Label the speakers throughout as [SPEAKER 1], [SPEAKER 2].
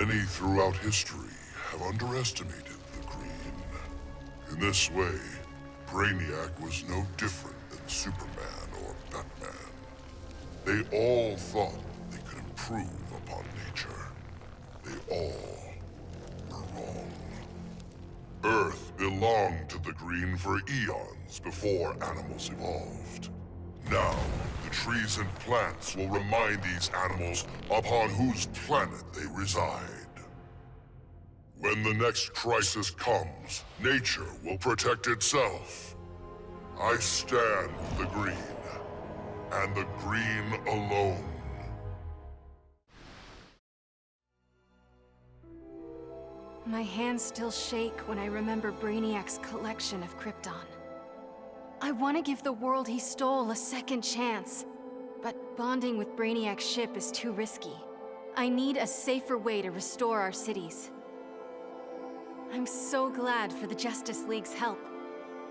[SPEAKER 1] Many throughout history have underestimated the Green. In this way, Brainiac was no different than Superman or Batman. They all thought they could improve upon nature. They all were wrong. Earth belonged to the Green for eons before animals evolved. Now, the trees and plants will remind these animals upon whose planet they reside. When the next crisis comes, nature will protect itself. I stand with the Green, and the Green alone.
[SPEAKER 2] My hands still shake when I remember Brainiac's collection of Krypton. I want to give the world he stole a second chance, but bonding with Brainiac's ship is too risky. I need a safer way to restore our cities. I'm so glad for the Justice League's help.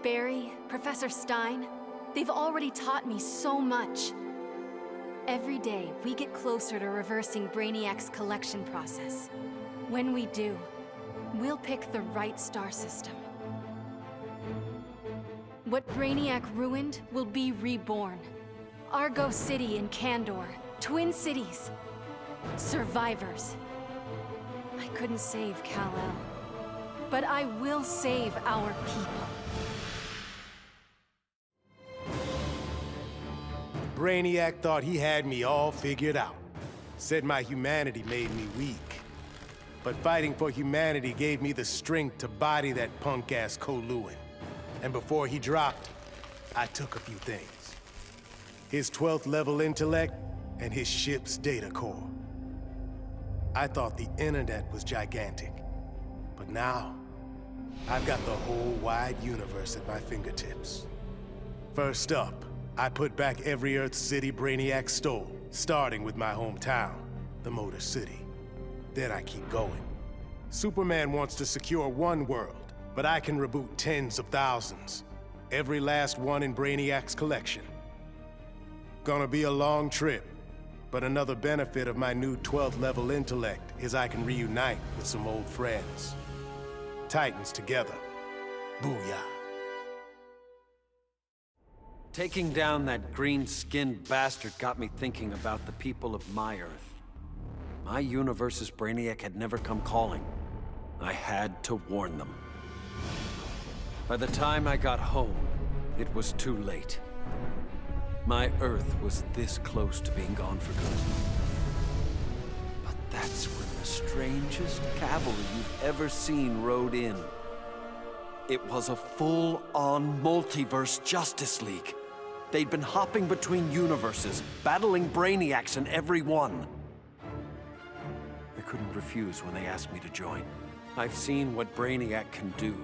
[SPEAKER 2] Barry, Professor Stein, they've already taught me so much. Every day, we get closer to reversing Brainiac's collection process. When we do, we'll pick the right star system. What Brainiac ruined will be reborn. Argo City and Kandor, Twin Cities. Survivors. I couldn't save Kal-El, but I will save our people.
[SPEAKER 3] Brainiac thought he had me all figured out. Said my humanity made me weak. But fighting for humanity gave me the strength to body that punk-ass Koluan. And before he dropped, I took a few things. His 12th level intellect and his ship's data core. I thought the internet was gigantic. But now, I've got the whole wide universe at my fingertips. First up, I put back every Earth city Brainiac stole, starting with my hometown, the Motor City. Then I keep going. Superman wants to secure one world, but I can reboot tens of thousands. Every last one in Brainiac's collection. Gonna be a long trip, but another benefit of my new 12th level intellect is I can reunite with some old friends. Titans together. Booyah.
[SPEAKER 4] Taking down that green-skinned bastard got me thinking about the people of my Earth. My universe's Brainiac had never come calling. I had to warn them. By the time I got home, it was too late. My Earth was this close to being gone for good. But that's when the strangest cavalry you've ever seen rode in. It was a full-on multiverse Justice League. They'd been hopping between universes, battling Brainiacs in every one. I couldn't refuse when they asked me to join. I've seen what Brainiac can do.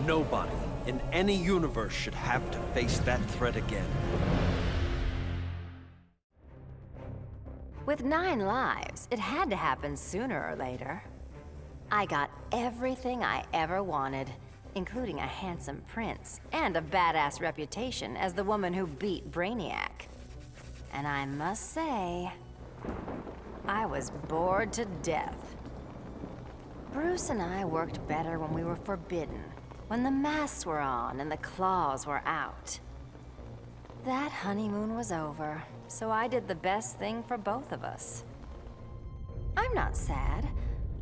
[SPEAKER 4] Nobody in any universe should have to face that threat again.
[SPEAKER 5] With 9 lives, it had to happen sooner or later. I got everything I ever wanted, including a handsome prince and a badass reputation as the woman who beat Brainiac. And I must say, I was bored to death. Bruce and I worked better when we were forbidden, when the masks were on and the claws were out. That honeymoon was over, so I did the best thing for both of us. I'm not sad.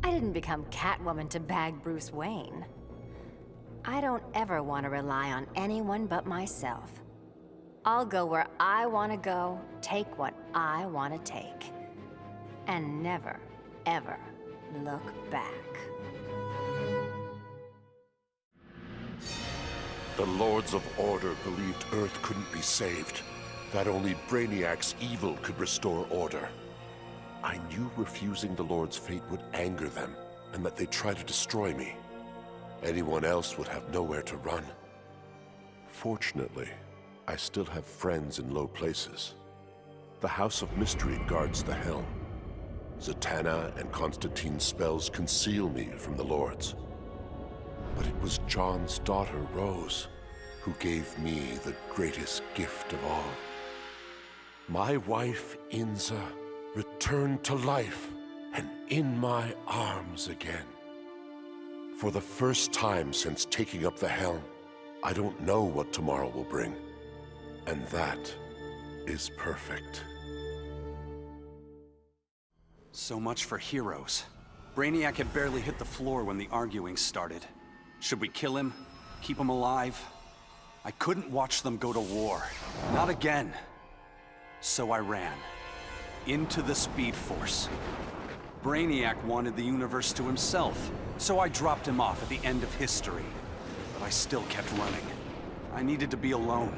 [SPEAKER 5] I didn't become Catwoman to bag Bruce Wayne. I don't ever want to rely on anyone but myself. I'll go where I want to go, take what I want to take. And never, ever look back.
[SPEAKER 1] The Lords of Order believed Earth couldn't be saved, that only Brainiac's evil could restore order. I knew refusing the Lord's fate would anger them, and that they'd try to destroy me. Anyone else would have nowhere to run. Fortunately, I still have friends in low places. The House of Mystery guards the helm. Zatanna and Constantine's spells conceal me from the Lords. But it was John's daughter, Rose, who gave me the greatest gift of all. My wife, Inza, returned to life
[SPEAKER 6] and in my arms again. For the first time since taking up the helm, I don't know what tomorrow will bring. And that is perfect.
[SPEAKER 7] So much for heroes. Brainiac had barely hit the floor when the arguing started. Should we kill him? Keep him alive? I couldn't watch them go to war. Not again. So I ran. Into the Speed Force. Brainiac wanted the universe to himself, so I dropped him off at the end of history. But I still kept running. I needed to be alone.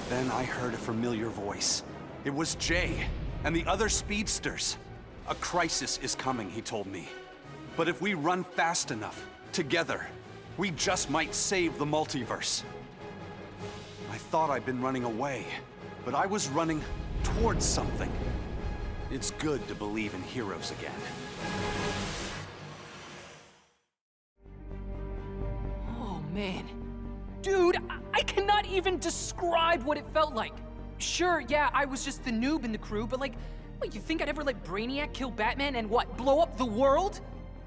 [SPEAKER 7] Then I heard a familiar voice. It was Jay and the other speedsters. A crisis is coming, he told me. But if we run fast enough, together, we just might save the multiverse. I thought I'd been running away, but I was running towards something. It's good to believe in heroes again.
[SPEAKER 8] Oh man. Dude, I cannot even describe what it felt like. Sure, yeah, I was just the noob in the crew, but like, what, you think I'd ever let Brainiac kill Batman and what, blow up the world?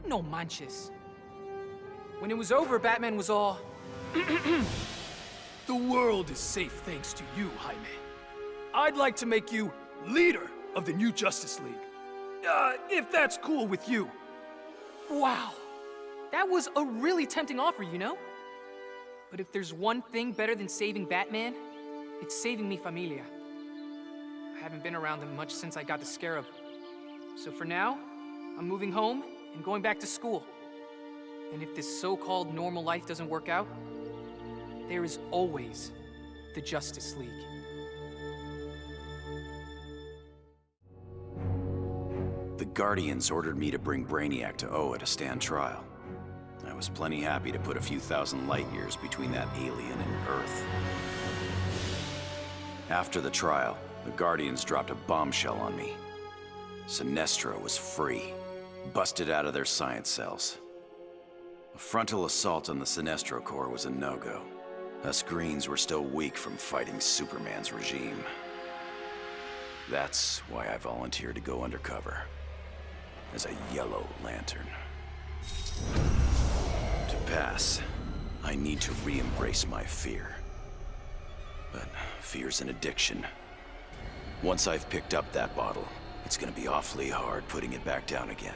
[SPEAKER 8] No manches. When it was over, Batman was all, the world is safe thanks to you, Jaime. I'd like to make you leader of the new Justice League. If that's cool with you. Wow. That was a really tempting offer, you know? But if there's one thing better than saving Batman, it's saving mi familia. I haven't been around them much since I got the Scarab. So for now, I'm moving home and going back to school. And if this so-called normal life doesn't work out, there is always the Justice League.
[SPEAKER 9] The Guardians ordered me to bring Brainiac to Oa to stand trial. I was plenty happy to put a few thousand light years between that alien and Earth. After the trial, the Guardians dropped a bombshell on me. Sinestro was free, busted out of their science cells. A frontal assault on the Sinestro Corps was a no-go. Us Greens were still weak from fighting Superman's regime. That's why I volunteered to go undercover as a Yellow Lantern. To pass, I need to re-embrace my fear. But fear's an addiction. Once I've picked up that bottle, it's gonna be awfully hard putting it back down again.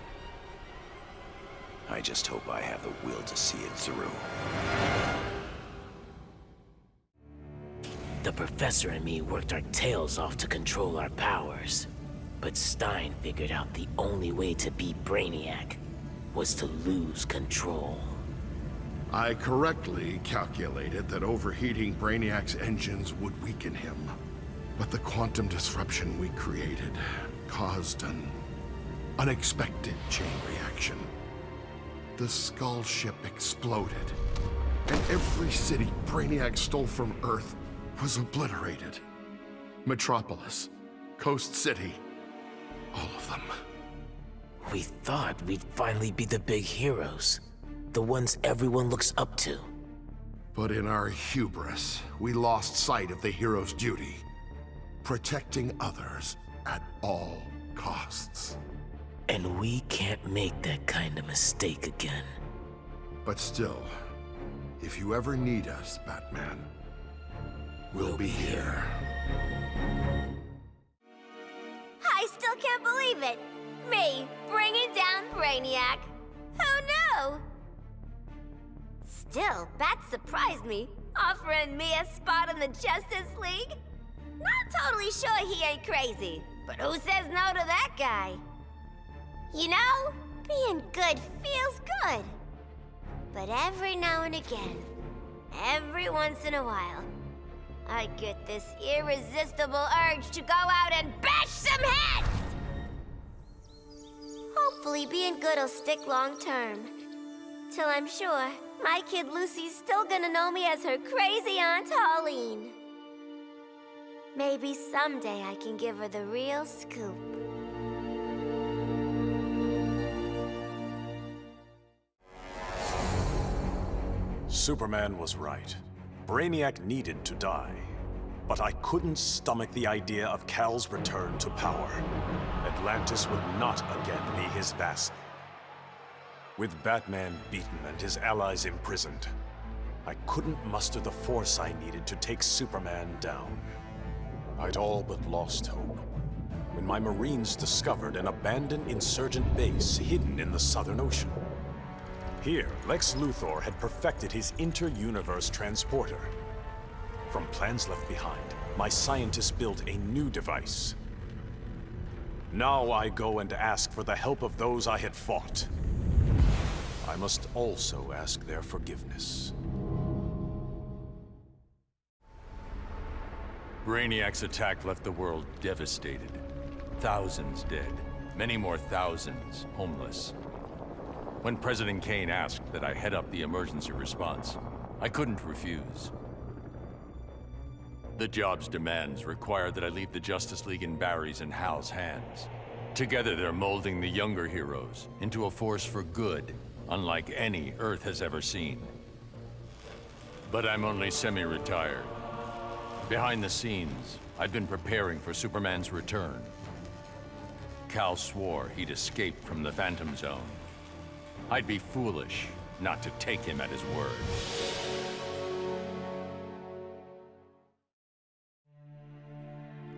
[SPEAKER 9] I just hope I have the will to see it through.
[SPEAKER 10] The Professor and me worked our tails off to control our powers. But Stein figured out the only way to beat Brainiac was to lose control.
[SPEAKER 11] I correctly calculated that overheating Brainiac's engines would weaken him. But the quantum disruption we created caused an unexpected chain reaction. The Skull ship exploded, and every city Brainiac stole from Earth was obliterated. Metropolis, Coast City, all of them.
[SPEAKER 10] We thought we'd finally be the big heroes, the ones everyone looks up to.
[SPEAKER 11] But in our hubris, we lost sight of the hero's duty, protecting others at all costs.
[SPEAKER 10] And we can't make that kind of mistake again.
[SPEAKER 11] But still, if you ever need us, Batman, we'll be here.
[SPEAKER 12] I still can't believe it! Me, bringing down Brainiac! Who knew? Still, Bat surprised me, offering me a spot in the Justice League. Not totally sure he ain't crazy, but who says no to that guy? You know, being good feels good. But every now and again, every once in a while, I get this irresistible urge to go out and bash some heads! Hopefully being good'll stick long term. Till I'm sure my kid Lucy's still gonna know me as her crazy Aunt Pauline. Maybe someday I can give her the real scoop.
[SPEAKER 13] Superman was right. Brainiac needed to die. but I couldn't stomach the idea of Kal's return to power. Atlantis would not again be his vassal. With Batman beaten and his allies imprisoned, I couldn't muster the force I needed to take Superman down. I'd all but lost hope when my Marines discovered an abandoned insurgent base hidden in the Southern Ocean. Here, Lex Luthor had perfected his inter-universe transporter. From plans left behind, my scientists built a new device. Now I go and ask for the help of those I had fought. I must also ask their forgiveness.
[SPEAKER 14] Brainiac's attack left the world devastated. Thousands dead, many more thousands homeless. When President Kane asked that I head up the emergency response, I couldn't refuse. The job's demands require that I leave the Justice League in Barry's and Hal's hands. Together they're molding the younger heroes into a force for good, unlike any Earth has ever seen. But I'm only semi-retired. Behind the scenes, I've been preparing for Superman's return. Kal swore he'd escaped from the Phantom Zone. I'd be foolish not to take him at his word.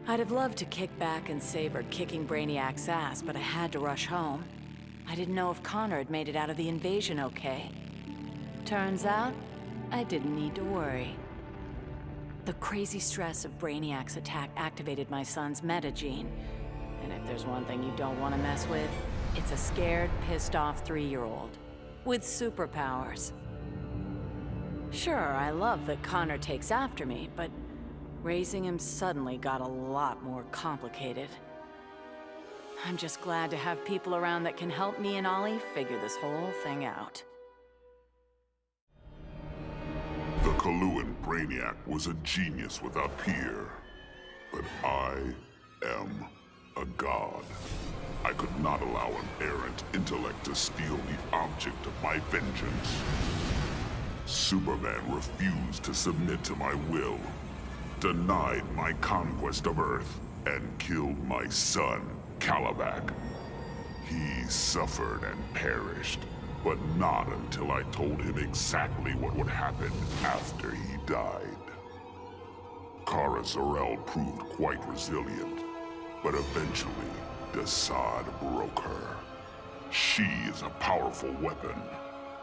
[SPEAKER 15] I'd have loved to kick back and savor kicking Brainiac's ass, but I had to rush home. I didn't know if Connor had made it out of the invasion okay. Turns out, I didn't need to worry. The crazy stress of Brainiac's attack activated my son's metagene. And if there's one thing you don't want to mess with, it's a scared, pissed-off 3-year-old with superpowers. Sure, I love that Connor takes after me, but raising him suddenly got a lot more complicated. I'm just glad to have people around that can help me and Ollie figure this whole thing out.
[SPEAKER 1] The Coluan Brainiac was a genius without peer, but I am a god. I could not allow an errant intellect to steal the object of my vengeance. Superman refused to submit to my will, denied my conquest of Earth, and killed my son, Kalibak. He suffered and perished, but not until I told him exactly what would happen after he died. Kara Zor-El proved quite resilient, but eventually, Darkseid broke her. She is a powerful weapon,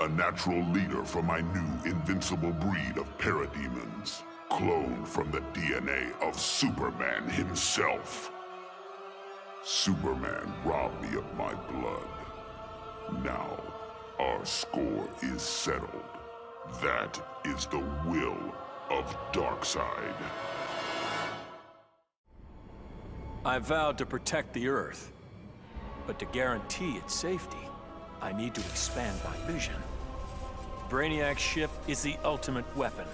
[SPEAKER 1] a natural leader for my new invincible breed of parademons, cloned from the DNA of Superman himself. Superman robbed me of my blood. Now, our score is settled. That is the will of Darkseid.
[SPEAKER 8] I vowed to protect the Earth, but to guarantee its safety, I need to expand my vision. Brainiac's ship is the ultimate weapon,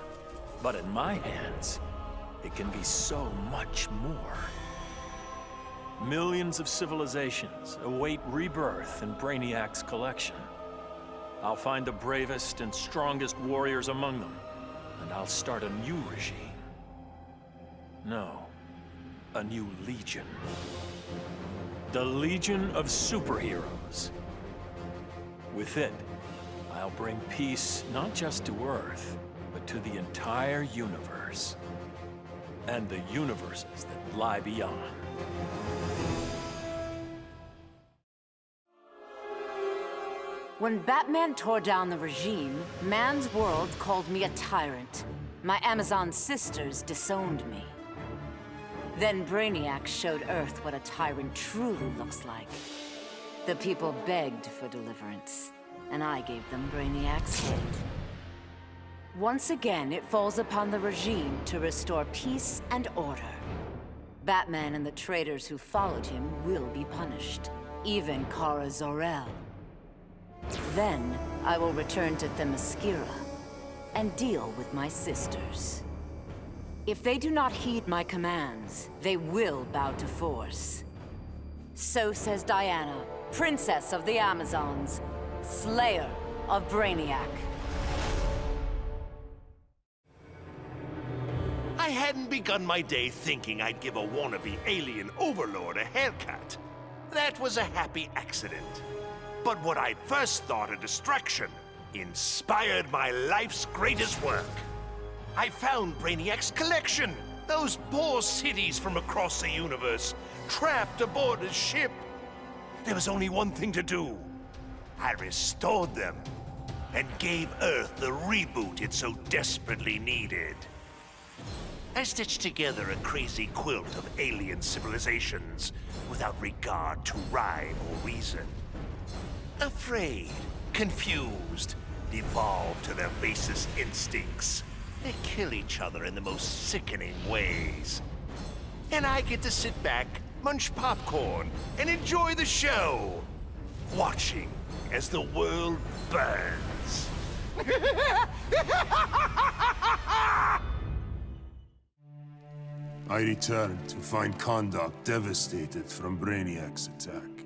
[SPEAKER 8] but in my hands, it can be so much more. Millions of civilizations await rebirth in Brainiac's collection. I'll find the bravest and strongest warriors among them, and I'll start a new regime. No. A new legion. The Legion of Superheroes. With it, I'll bring peace not just to Earth, but to the entire universe. And the universes that lie beyond.
[SPEAKER 15] When Batman tore down the regime, man's world called me a tyrant. My Amazon sisters disowned me. Then Brainiac showed Earth what a tyrant truly looks like. The people begged for deliverance, and I gave them Brainiac's head. Once again, it falls upon the regime to restore peace and order. Batman and the traitors who followed him will be punished, even Kara Zor-El. Then, I will return to Themyscira and deal with my sisters. If they do not heed my commands, they will bow to force. So says Diana, Princess of the Amazons, Slayer of Brainiac.
[SPEAKER 16] I hadn't begun my day thinking I'd give a wannabe alien overlord a haircut. That was a happy accident. But what I'd first thought a distraction inspired my life's greatest work. I found Brainiac's collection. Those poor cities from across the universe, trapped aboard his ship. There was only one thing to do. I restored them and gave Earth the reboot it so desperately needed. I stitched together a crazy quilt of alien civilizations without regard to rhyme or reason. Afraid, confused, devolved to their basest instincts. They kill each other in the most sickening ways. And I get to sit back, munch popcorn, and enjoy the show, watching as the world burns.
[SPEAKER 17] I returned to find Kahndaq devastated from Brainiac's attack.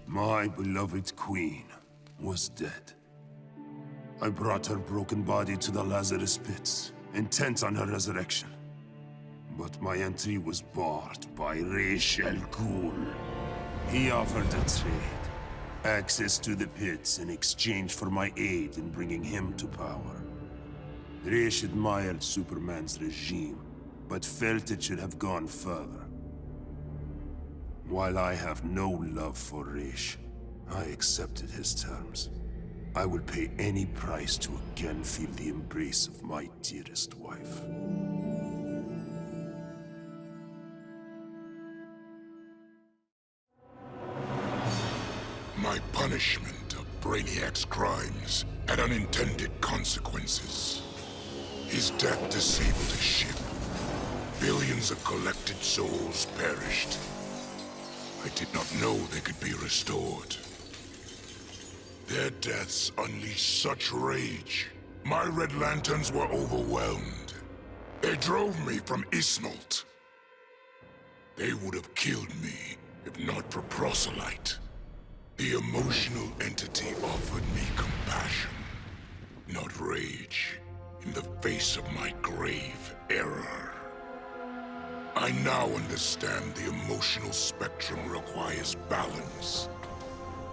[SPEAKER 17] My beloved queen was dead. I brought her broken body to the Lazarus pits, intent on her resurrection. But my entry was barred by Ra's al Ghul. He offered a trade. Access to the pits in exchange for my aid in bringing him to power. Ra's admired Superman's regime, but felt it should have gone further. While I have no love for Ra's, I accepted his terms. I will pay any price to again feel the embrace of my dearest wife.
[SPEAKER 1] My punishment of Brainiac's crimes had unintended consequences. His death disabled his ship. Billions of collected souls perished. I did not know they could be restored. Their deaths unleashed such rage. My Red Lanterns were overwhelmed. They drove me from Ismalt. They would have killed me if not for Proselyte. The emotional entity offered me compassion, not rage, in the face of my grave error. I now understand the emotional spectrum requires balance.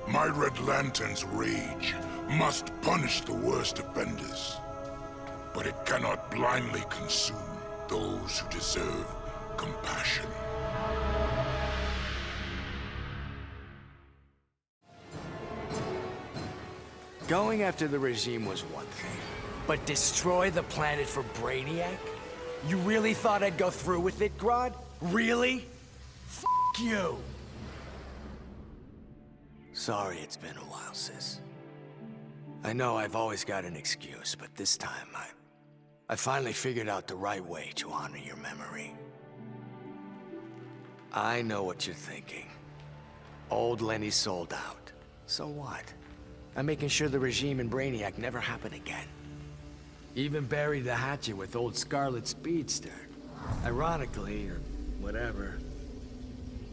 [SPEAKER 1] My Red Lantern's rage must punish the worst offenders, but it cannot blindly consume those who deserve compassion.
[SPEAKER 18] Going after the regime was one thing, but destroy the planet for Brainiac? You really thought I'd go through with it, Grodd? Really? F*** you! Sorry it's been a while, sis. I know I've always got an excuse, but this time I finally figured out the right way to honor your memory. I know what you're thinking. Old Lenny sold out. So what? I'm making sure the regime and Brainiac never happen again. Even buried the hatchet with old Scarlet Speedster. Ironically, or whatever,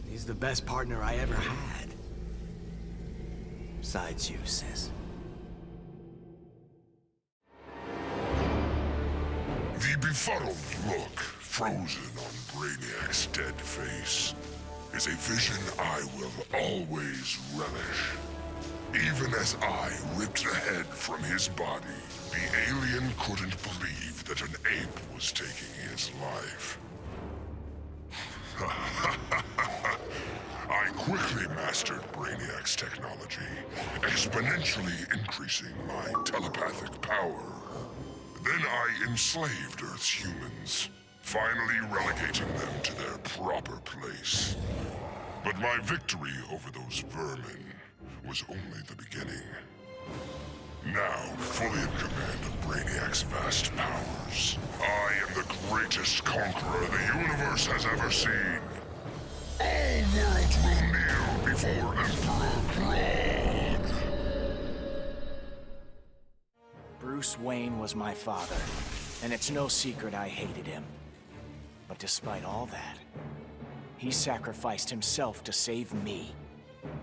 [SPEAKER 18] he's the best partner I ever had. Besides you, sis.
[SPEAKER 1] The befuddled look frozen on Brainiac's dead face is a vision I will always relish. Even as I ripped the head from his body, the alien couldn't believe that an ape was taking his life. I quickly mastered Brainiac's technology, exponentially increasing my telepathic power. Then I enslaved Earth's humans, finally relegating them to their proper place. But my victory over those vermin was only the beginning. Now, fully in command of Brainiac's vast powers, I am the greatest conqueror the universe has ever seen. All worlds will kneel before Emperor Grodd.
[SPEAKER 18] Bruce Wayne was my father, and it's no secret I hated him. But despite all that, he sacrificed himself to save me,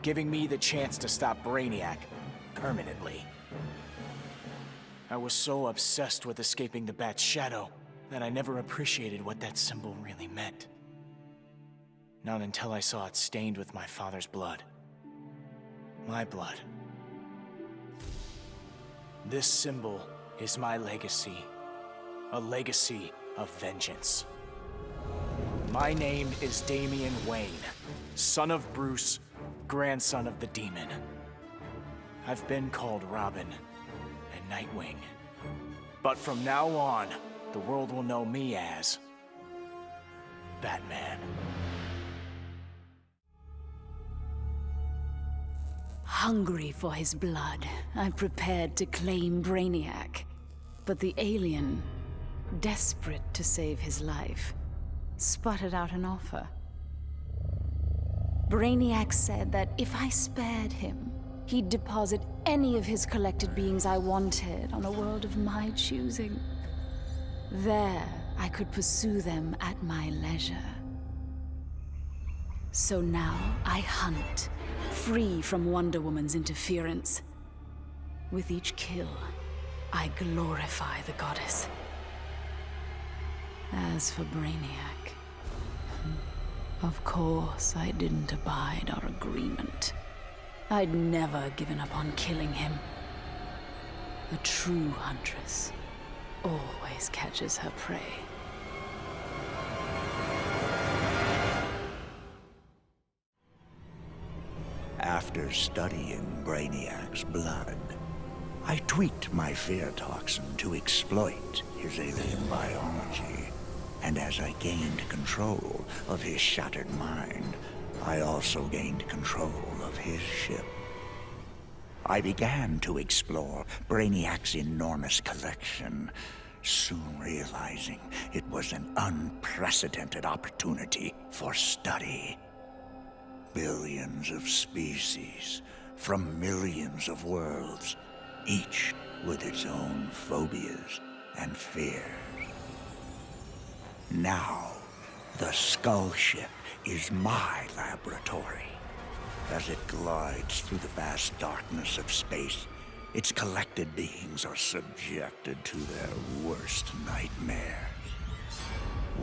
[SPEAKER 18] giving me the chance to stop Brainiac permanently. I was so obsessed with escaping the Bat's shadow, that I never appreciated what that symbol really meant. Not until I saw it stained with my father's blood. My blood. This symbol is my legacy. A legacy of vengeance. My name is Damian Wayne, son of Bruce, grandson of the Demon. I've been called Robin and Nightwing. But from now on, the world will know me as Batman.
[SPEAKER 19] Hungry for his blood, I prepared to claim Brainiac. But the alien, desperate to save his life, sputtered out an offer. Brainiac said that if I spared him, he'd deposit any of his collected beings I wanted on a world of my choosing. There, I could pursue them at my leisure. So now I hunt, free from Wonder Woman's interference. With each kill, I glorify the goddess. As for Brainiac, of course I didn't abide our agreement. I'd never given up on killing him. A true huntress always catches her prey.
[SPEAKER 20] After studying Brainiac's blood, I tweaked my fear toxin to exploit his alien biology. And as I gained control of his shattered mind, I also gained control of his ship. I began to explore Brainiac's enormous collection, soon realizing it was an unprecedented opportunity for study. Billions of species from millions of worlds, each with its own phobias and fears. Now, the Skull Ship is my laboratory. As it glides through the vast darkness of space, its collected beings are subjected to their worst nightmares.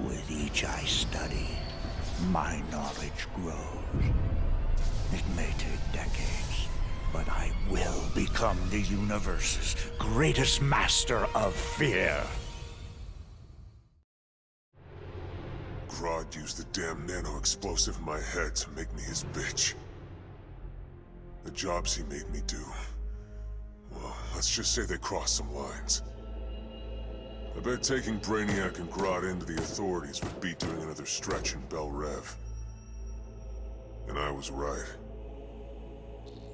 [SPEAKER 20] With each I study, my knowledge grows. It may take decades, but I will become the universe's greatest master of fear.
[SPEAKER 1] Grodd used the damn nano-explosive in my head to make me his bitch. The jobs he made me do, well, let's just say they crossed some lines. I bet taking Brainiac and Grodd into the authorities would be doing another stretch in Bel Rev. And I was right.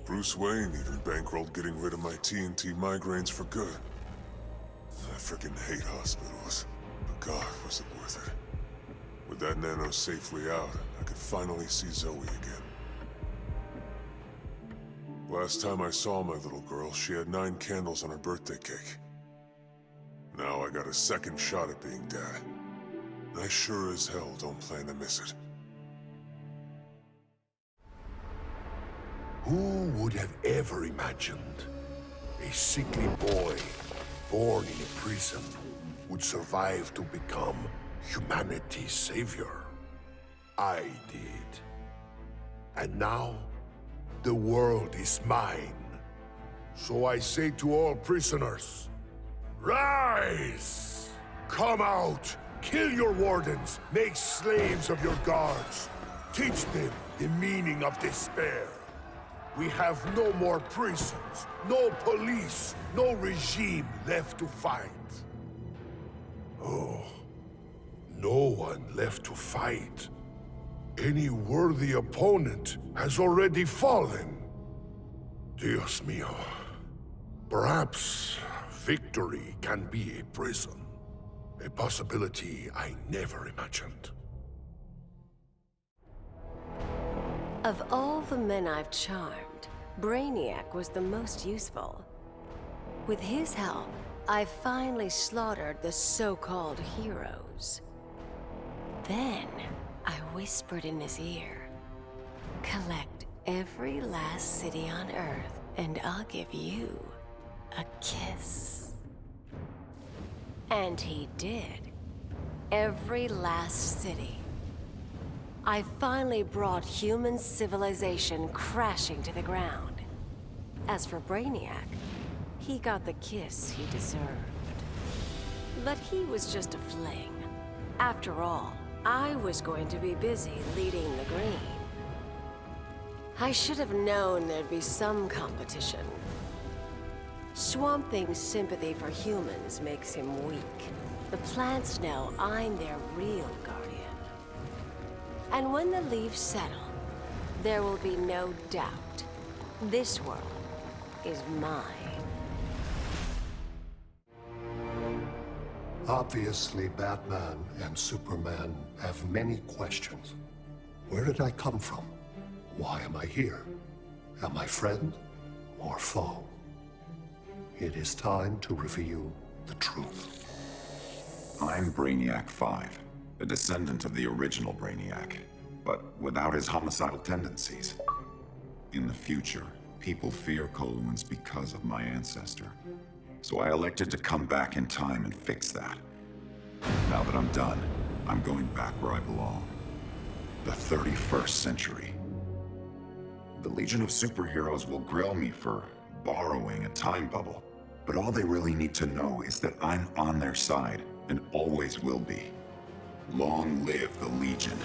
[SPEAKER 1] Bruce Wayne even bankrolled getting rid of my TNT migraines for good. I frickin' hate hospitals, but God, was it worth it. With that nano safely out, I could finally see Zoe again. Last time I saw my little girl, she had 9 candles on her birthday cake. Now I got a second shot at being dad. I sure as hell don't plan to miss it.
[SPEAKER 11] Who would have ever imagined a sickly boy born in a prison would survive to become humanity's savior? I did. And now, the world is mine. So I say to all prisoners, rise! Come out! Kill your wardens! Make slaves of your guards! Teach them the meaning of despair! We have no more prisons, no police, no regime left to fight. Oh, no one left to fight. Any worthy opponent has already fallen. Dios mío. Perhaps victory can be a prison. A possibility I never imagined.
[SPEAKER 21] Of all the men I've charmed, Brainiac was the most useful. With his help, I finally slaughtered the so-called heroes. Then, I whispered in his ear, collect every last city on Earth, and I'll give you a kiss. And he did. every last city. I finally brought human civilization crashing to the ground. As for Brainiac, he got the kiss he deserved. But he was just a fling. After all, I was going to be busy leading the Green. I should have known there'd be some competition. Swamp Thing's sympathy for humans makes him weak. The plants know I'm their real guardian. And when the leaves settle, there will be no doubt. This world is mine.
[SPEAKER 2] Obviously, Batman and Superman have many questions. Where did I come from? Why am I here? Am I friend or foe? It is time to reveal the truth.
[SPEAKER 22] I'm Brainiac 5, a descendant of the original Brainiac, but without his homicidal tendencies. In the future, people fear Coluans because of my ancestor. So I elected to come back in time and fix that. Now that I'm done, I'm going back where I belong. The 31st century. The Legion of Superheroes will grill me for borrowing a time bubble, but all they really need to know is that I'm on their side and always will be. Long live the Legion.